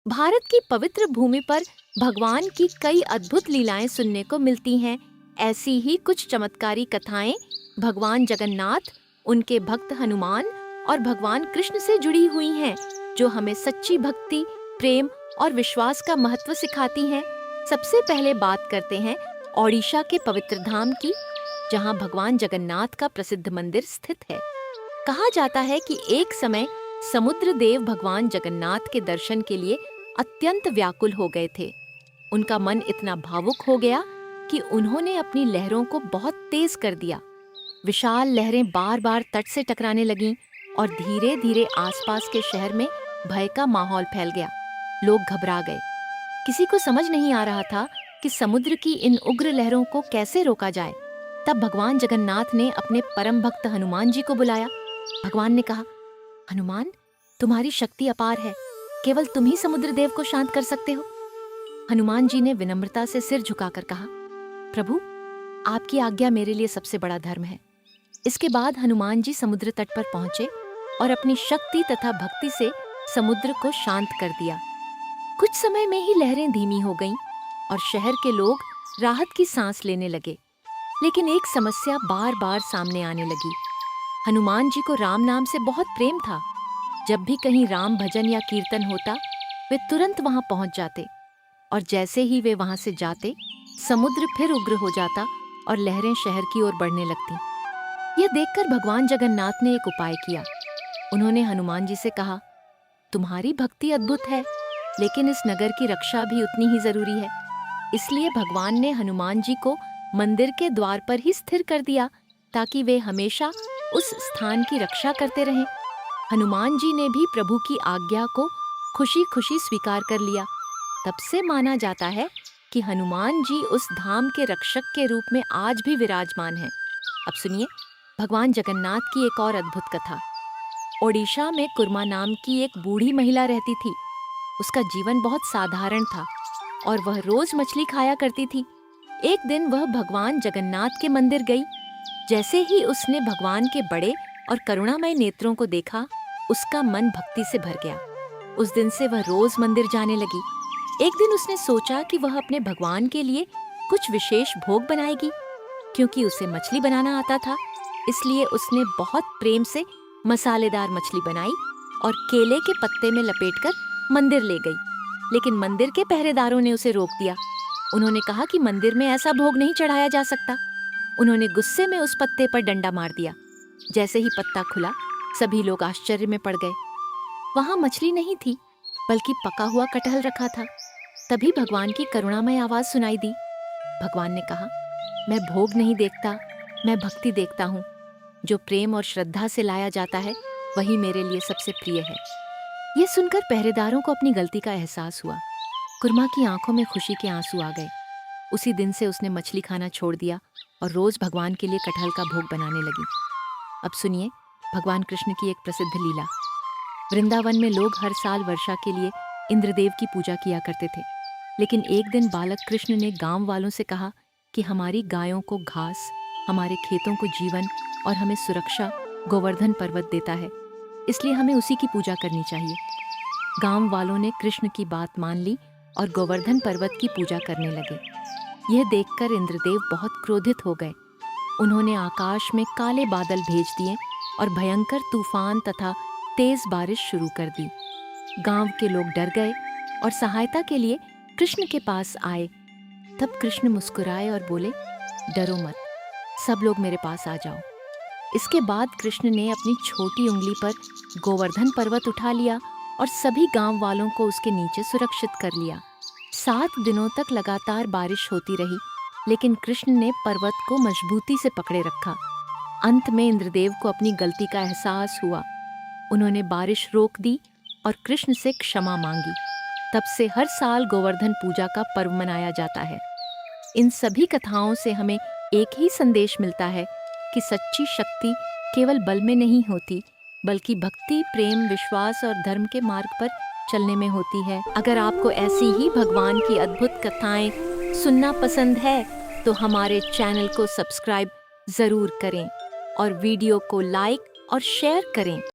भारत की पवित्र भूमि पर भगवान की कई अद्भुत लीलाएं सुनने को मिलती हैं। ऐसी ही कुछ चमत्कारी कथाएं भगवान जगन्नाथ, उनके भक्त हनुमान और भगवान कृष्ण से जुड़ी हुई हैं, जो हमें सच्ची भक्ति, प्रेम और विश्वास का महत्व सिखाती हैं। सबसे पहले बात करते हैं ओडिशा के पवित्र धाम की, जहां भगवान जगन्नाथ का प्रसिद्ध मंदिर स्थित है। कहा जाता है कि एक समय समुद्र देव भगवान जगन्नाथ के दर्शन के लिए अत्यंत व्याकुल हो गए थे। उनका मन इतना भावुक हो गया कि उन्होंने अपनी लहरों को बहुत तेज कर दिया। विशाल लहरें बार बार तट से टकराने लगीं और धीरे धीरे आसपास के शहर में भय का माहौल फैल गया। लोग घबरा गए। किसी को समझ नहीं आ रहा था कि समुद्र की इन उग्र लहरों को कैसे रोका जाए। तब भगवान जगन्नाथ ने अपने परम भक्त हनुमान जी को बुलाया। भगवान ने कहा, हनुमान, तुम्हारी शक्ति अपार है, केवल तुम ही समुद्र देव को शांत कर सकते हो। हनुमान जी ने विनम्रता से सिर झुकाकर कहा, प्रभु, आपकी आज्ञा मेरे लिए सबसे बड़ा धर्म है। इसके बाद हनुमान जी समुद्र तट पर पहुंचे और अपनी शक्ति तथा भक्ति से समुद्र को शांत कर दिया। कुछ समय में ही लहरें धीमी हो गईं और शहर के लोग राहत की सांस लेने लगे। लेकिन एक समस्या बार बार सामने आने लगी। हनुमान जी को राम नाम से बहुत प्रेम था। जब भी कहीं राम भजन या कीर्तन होता, वे तुरंत वहां पहुंच जाते और जैसे ही वे वहां से जाते, समुद्र फिर उग्र हो जाता और लहरें शहर की ओर बढ़ने लगती। यह देखकर भगवान जगन्नाथ ने एक उपाय किया। उन्होंने हनुमान जी से कहा, तुम्हारी भक्ति अद्भुत है, लेकिन इस नगर की रक्षा भी उतनी ही जरूरी है। इसलिए भगवान ने हनुमान जी को मंदिर के द्वार पर ही स्थिर कर दिया, ताकि वे हमेशा उस स्थान की रक्षा करते रहें। हनुमान जी ने भी प्रभु की आज्ञा को खुशी खुशी स्वीकार कर लिया। तब से माना जाता है कि हनुमान जी उस धाम के रक्षक के रूप में आज भी विराजमान हैं। अब सुनिए भगवान जगन्नाथ की एक और अद्भुत कथा। ओडिशा में कुर्मा नाम की एक बूढ़ी महिला रहती थी। उसका जीवन बहुत साधारण था और वह रोज मछली खाया करती थी। एक दिन वह भगवान जगन्नाथ के मंदिर गई। जैसे ही उसने भगवान के बड़े और करुणामय नेत्रों को देखा, उसका मन भक्ति से भर गया। उस दिन से वह रोज मंदिर जाने लगी। एक दिन उसने सोचा कि वह अपने भगवान के लिए कुछ विशेष भोग बनाएगी। क्योंकि उसे मछली बनाना आता था, इसलिए उसने बहुत प्रेम से मसालेदार मछली बनाई और केले के पत्ते में लपेटकर मंदिर ले गई। लेकिन मंदिर के पहरेदारों ने उसे रोक दिया। उन्होंने कहा कि मंदिर में ऐसा भोग नहीं चढ़ाया जा सकता। उन्होंने गुस्से में उस पत्ते पर डंडा मार दिया। जैसे ही पत्ता खुला, सभी लोग आश्चर्य में पड़ गए। वहां मछली नहीं थी, बल्कि पका हुआ कटहल रखा था। तभी भगवान की करुणामय आवाज सुनाई दी। भगवान ने कहा, मैं भोग नहीं देखता, मैं भक्ति देखता हूँ। जो प्रेम और श्रद्धा से लाया जाता है, वही मेरे लिए सबसे प्रिय है। यह सुनकर पहरेदारों को अपनी गलती का एहसास हुआ। कुर्मा की आंखों में खुशी के आंसू आ गए। उसी दिन से उसने मछली खाना छोड़ दिया और रोज भगवान के लिए कटहल का भोग बनाने लगी। अब सुनिए भगवान कृष्ण की एक प्रसिद्ध लीला। वृंदावन में लोग हर साल वर्षा के लिए इंद्रदेव की पूजा किया करते थे। लेकिन एक दिन बालक कृष्ण ने गांव वालों से कहा कि हमारी गायों को घास, हमारे खेतों को जीवन और हमें सुरक्षा गोवर्धन पर्वत देता है, इसलिए हमें उसी की पूजा करनी चाहिए। गांव वालों ने कृष्ण की बात मान ली और गोवर्धन पर्वत की पूजा करने लगे। यह देखकर इंद्रदेव बहुत क्रोधित हो गए। उन्होंने आकाश में काले बादल भेज दिए और भयंकर तूफान तथा तेज बारिश शुरू कर दी। गांव के लोग डर गए और सहायता के लिए कृष्ण के पास आए। तब कृष्ण मुस्कुराए और बोले, डरो मत, सब लोग मेरे पास आ जाओ। इसके बाद कृष्ण ने अपनी छोटी उंगली पर गोवर्धन पर्वत उठा लिया और सभी गांव वालों को उसके नीचे सुरक्षित कर लिया। 7 दिनों तक लगातार बारिश होती रही, लेकिन कृष्ण ने पर्वत को मजबूती से पकड़े रखा। अंत में इंद्रदेव को अपनी गलती का एहसास हुआ। उन्होंने बारिश रोक दी और कृष्ण से क्षमा मांगी। तब से हर साल गोवर्धन पूजा का पर्व मनाया जाता है। इन सभी कथाओं से हमें एक ही संदेश मिलता है कि सच्ची शक्ति केवल बल में नहीं होती, बल्कि भक्ति, प्रेम, विश्वास और धर्म के मार्ग पर चलने में होती है। अगर आपको ऐसी ही भगवान की अद्भुत कथाएं सुनना पसंद है, तो हमारे चैनल को सब्सक्राइब जरूर करें और वीडियो को लाइक और शेयर करें।